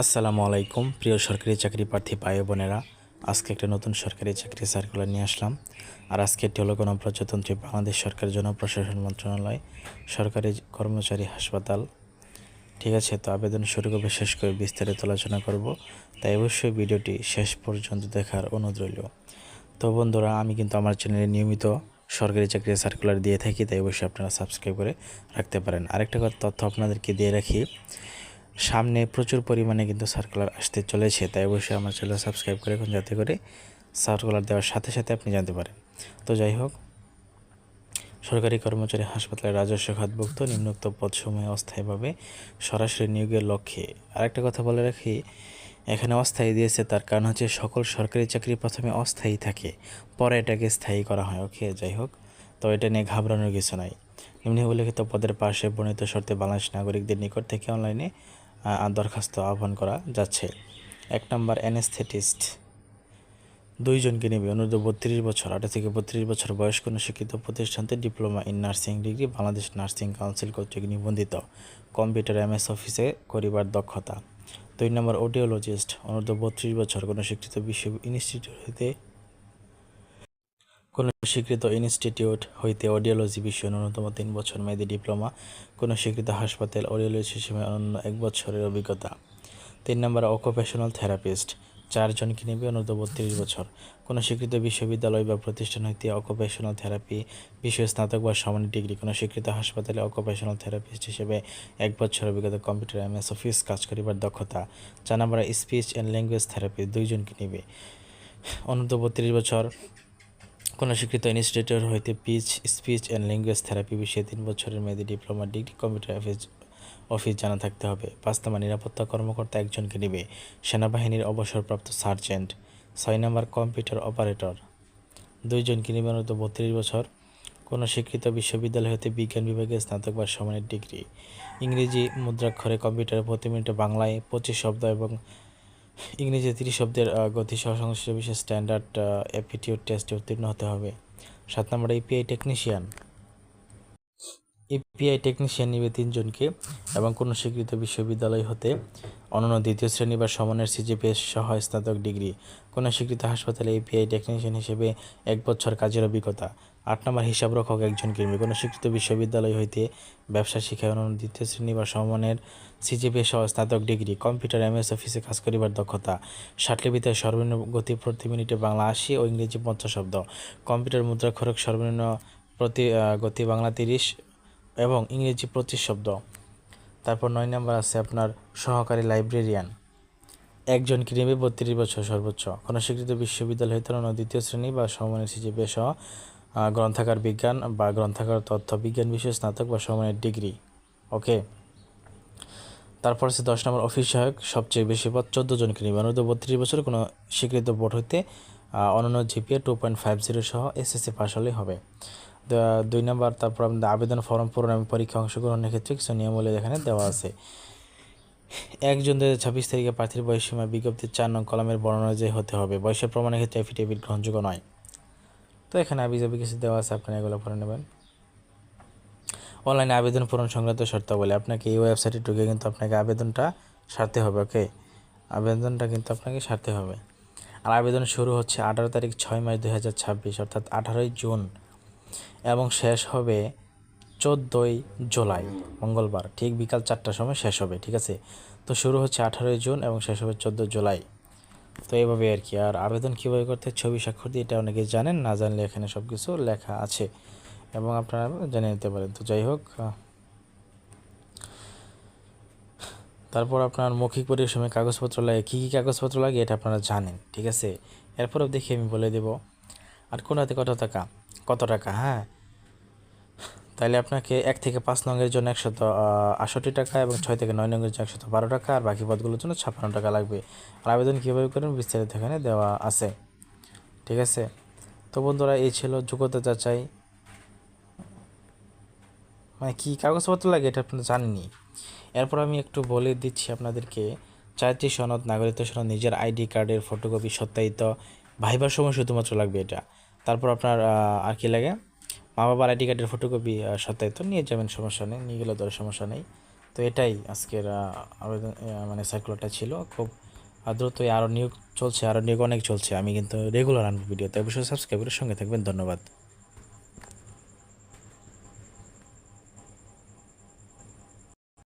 আসসালামু আলাইকুম প্রিয় সরকারি চাকরি প্রার্থী ভাই বোনেরা। আজকে একটা নতুন সরকারি চাকরি সার্কুলার নিয়ে আসলাম। আর আজকে এটি হলো গণপ্রজাতন্ত্রী বাংলাদেশ সরকার জনপ্রশাসন মন্ত্রণালয় সরকারি কর্মচারী হাসপাতাল। ঠিক আছে, তো আবেদন শুরু করবে শেষ করে বিস্তারিত আলোচনা করব, তাই অবশ্যই ভিডিওটি শেষ পর্যন্ত দেখার অনুরোধ রইল। তো বন্ধুরা, আমি কিন্তু আমার চ্যানেলে নিয়মিত সরকারি চাকরির সার্কুলার দিয়ে থাকি, তাই অবশ্যই আপনারা সাবস্ক্রাইব করে রাখতে পারেন। আরেকটা তথ্য আপনাদেরকে দিয়ে রাখি, সামনে প্রচুর পরিমাণে কিন্তু সার্কুলার আসতে চলেছে, তাই অবশ্যই আমার চ্যানেল সাবস্ক্রাইব করে রাখুন যাতে করে সার্কুলার দেওয়ার সাথে সাথে আপনি জানতে পারেন। তো যাই হোক, সরকারি কর্মচারী হাসপাতালের রাজস্ব খাতভুক্ত নিম্নোক্ত পদসমূহে অস্থায়ীভাবে সরাসরি নিয়োগের লক্ষ্যে। আরেকটা কথা বলে রাখি, এখানে অস্থায়ী দিয়েছে, তার কারণ হচ্ছে সকল সরকারি চাকরি প্রথমে অস্থায়ী থাকে, পরে এটাকে স্থায়ী করা হয়। ওকে, যাই হোক, তো এটা নিয়ে ঘাবড়ানোর কিছু নাই। নিম্নে উল্লেখিত পদের পাশে বর্ণিত শর্তে বাংলাদেশ নাগরিকদের নিকট থেকে অনলাইনে দরখাস্ত আহ্বান করা যাচ্ছে। 1 নম্বর অ্যানেস্থেটিস্ট, 2 জনকে নেবে। অনূর্ধ্ব 32 বছর, 18 থেকে 32 বছর বয়স, কোনো শিক্ষিত প্রতিষ্ঠানতে diploma in nursing degree, Bangladesh nursing council কর্তৃক নিবন্ধিত, কম্পিউটার MS অফিসে করিবার দক্ষতা। 2 নম্বর অডিওলজিস্ট, অনূর্ধ্ব 32 বছর, কোনো স্বীকৃত ইনস্টিটিউট হইতে অডিওলজি বিষয়ে ন্যূনতম 3 বছর মেয়াদী ডিপ্লোমা, কোনো স্বীকৃত হাসপাতাল অডিওলজি হিসেবে অনন্য 1 বছরের অভিজ্ঞতা। 3 নম্বর অকুপেশনাল থেরাপিস্ট, 4 জনকে নেবে। অনূর্ধ্ব 32 বছর, কোনো স্বীকৃত বিশ্ববিদ্যালয় বা প্রতিষ্ঠান হইতে অকুপেশনাল থেরাপি বিষয়ে স্নাতক বা সমানের ডিগ্রি, কোনো স্বীকৃত হাসপাতালে অকুপেশনাল থেরাপিস্ট হিসেবে 1 বছরের অভিজ্ঞতা, কম্পিউটার MS অফিস কাজ করিবার দক্ষতা। 4 নম্বর স্পিচ অ্যান্ড ল্যাঙ্গুয়েজ থেরাপি, 2 জনকে নেবে। অনূর্ধ্ব 32 বছর, কোনো স্বীকৃত ইনস্টিটিউট হইতে স্পিচ অ্যান্ড ল্যাঙ্গুয়েজ থেরাপি বিষয়ে 3 বছরের মেয়াদী ডিপ্লোমা ডিগ্রি, কম্পিউটার অফিস জানা থাকতে হবে। 5 নম্বর নিরাপত্তা কর্মকর্তা, 1 জনকে নেবে। সেনাবাহিনীর অবসরপ্রাপ্ত সার্জেন্ট। 6 নম্বর কম্পিউটার অপারেটর, 2 জনকে নেবে। অনূর্ধ্ব 32 বছর, কোনো স্বীকৃত বিশ্ববিদ্যালয় হতে বিজ্ঞান বিভাগে স্নাতক বা সমানের ডিগ্রি। ইংরেজি মুদ্রাক্ষরে কম্পিউটারে প্রতি মিনিটে বাংলায় 25 শব্দ এবং ইংরেজি 30 শব্দের গতিসহ সংশ্লিষ্ট বিষয়ে স্ট্যান্ডার্ড অ্যাপটিটিউড টেস্টে উত্তীর্ণ হতে হবে। 7 নম্বর এপিআই টেকনিশিয়ান নিবে 3 জনকে এবং কোনো স্বীকৃত বিশ্ববিদ্যালয় হতে অনন্য 2য় শ্রেণী বা সমানের CGPA সহ স্নাতক ডিগ্রি, কোনো স্বীকৃত হাসপাতালে এপিআই টেকনিশিয়ান হিসেবে 1 বছর কাজের অভিজ্ঞতা। 8 নম্বর হিসাবরক্ষক, 1 জনকে নিবে। কোনো স্বীকৃত বিশ্ববিদ্যালয় হইতে ব্যবসা শিক্ষায় অনন্য 2য় শ্রেণী বা সমানের CGPA সহ স্নাতক ডিগ্রি, কম্পিউটার MS অফিসে কাজ করিবার দক্ষতা। ষাটলিপিতে সর্বনিম্ন গতি প্রতি মিনিটে বাংলা 80 ও ইংরেজি 50 শব্দ, কম্পিউটার মুদ্রাক্ষরক সর্বনিম্ন গতি বাংলা 30 এবং ইংরেজি 25 শব্দ। তারপর 9 নম্বর আছে আপনার সহকারী লাইব্রেরিয়ান, 1 জনকে নেবে। 32 বছর সর্বোচ্চ, কোনো স্বীকৃত বিশ্ববিদ্যালয় হইতে অনন্য 2য় শ্রেণী বা সমানের CGPA সহ গ্রন্থাগার বিজ্ঞান বা গ্রন্থাগার তথ্য বিজ্ঞান বিষয়ে স্নাতক বা সমানের ডিগ্রি। ওকে, তারপর আছে 10 নম্বর অফিস সহায়ক, সবচেয়ে বেশি পদ, 14 জনকে নেবে। অনূর্ধ্ব 32 বছর, কোনো স্বীকৃত বোর্ড হইতে অনন্য GPA 2.50 সহ SSC পাস হলেই হবে। 2 নম্বর, তারপর আমাদের আবেদন ফর্ম পূরণ এবং পরীক্ষা অংশগ্রহণের ক্ষেত্রে কিছু নিয়মাবলী এখানে দেওয়া আছে। 1 জুন 2026 তারিখে প্রার্থীর বয়সসীমা বিজ্ঞপ্তির 4 নং কলামের বর্ণনা অনুযায়ী হতে হবে। বয়সের প্রমাণের ক্ষেত্রে এফিডেভিট গ্রহণযোগ্য নয়। তো এখানে আবিজাবি কিছু দেওয়া আছে, আপনারা এগুলো পড়ে নেবেন। অনলাইনে আবেদন পূরণ সংক্রান্ত শর্তাবলী, আপনাকে এই ওয়েবসাইটে ঢুকে কিন্তু আপনাকে আবেদনটা সারতে হবে। ওকে, আবেদনটা কিন্তু আপনাকে সারতে হবে। আর আবেদন শুরু হচ্ছে 18 তারিখ 6 মাস 2026, অর্থাৎ 18ই জুন, এবং শেষ হবে 14ই জুলাই মঙ্গলবার, ঠিক বিকাল 4টার সময় শেষ হবে। ঠিক আছে, তো শুরু হচ্ছে 18ই জুন এবং শেষ হবে 14 জুলাই। তো এইভাবে আর কি। আর আবেদন কীভাবে করতে, ছবি স্বাক্ষর দিয়ে, এটা অনেকে জানেন, না জানলে এখানে সব কিছু লেখা আছে এবং আপনারা জেনে নিতে পারেন। তো যাই হোক, তারপর আপনার মৌখিক পরীক্ষার সময় কাগজপত্র লাগে, কী কী কাগজপত্র লাগে এটা আপনারা জানেন। ঠিক আছে, এরপরেও দেখি আমি বলে দেব। আর কোনটাতে কত টাকা, হ্যাঁ, তাইলে আপনাকে 1 থেকে 5 নংয়ের জন্য 168 টাকা এবং 6 থেকে 9 নংয়ের জন্য 112 টাকা, আর বাকি পদগুলোর জন্য 56 টাকা লাগবে। আর আবেদন কীভাবে করেন বিস্তারিত এখানে দেওয়া আছে। ঠিক আছে, তো বন্ধুরা, এই ছিল যোগ্যতা যাচাই, মানে কী কাগজপত্র লাগে এটা আপনারা জানেননি। এরপর আমি একটু বলে দিচ্ছি আপনাদেরকে, 4টি সনদ, নাগরিকত্ব সনদ, নিজের ID কার্ডের ফটোকপি, সত্যায়িত ভাইবার সময় শুধুমাত্র লাগবে এটা। তারপর আপনার আর কি লাগে, মা বাবার ID কার্ডের ফটোকপি সত্যায়িত নিয়ে যাবেন, সমস্যা নেই, নিয়ে গেলে তো সমস্যা নেই। তো এটাই আজকের আবেদন মানে সার্কুলারটা ছিল। খুব দ্রুতই আরও নিয়োগ চলছে, আরও নিয়োগ অনেক চলছে। আমি কিন্তু রেগুলার আনবো ভিডিও, তাই অবশ্যই সাবস্ক্রাইব করে সঙ্গে থাকবেন। ধন্যবাদ।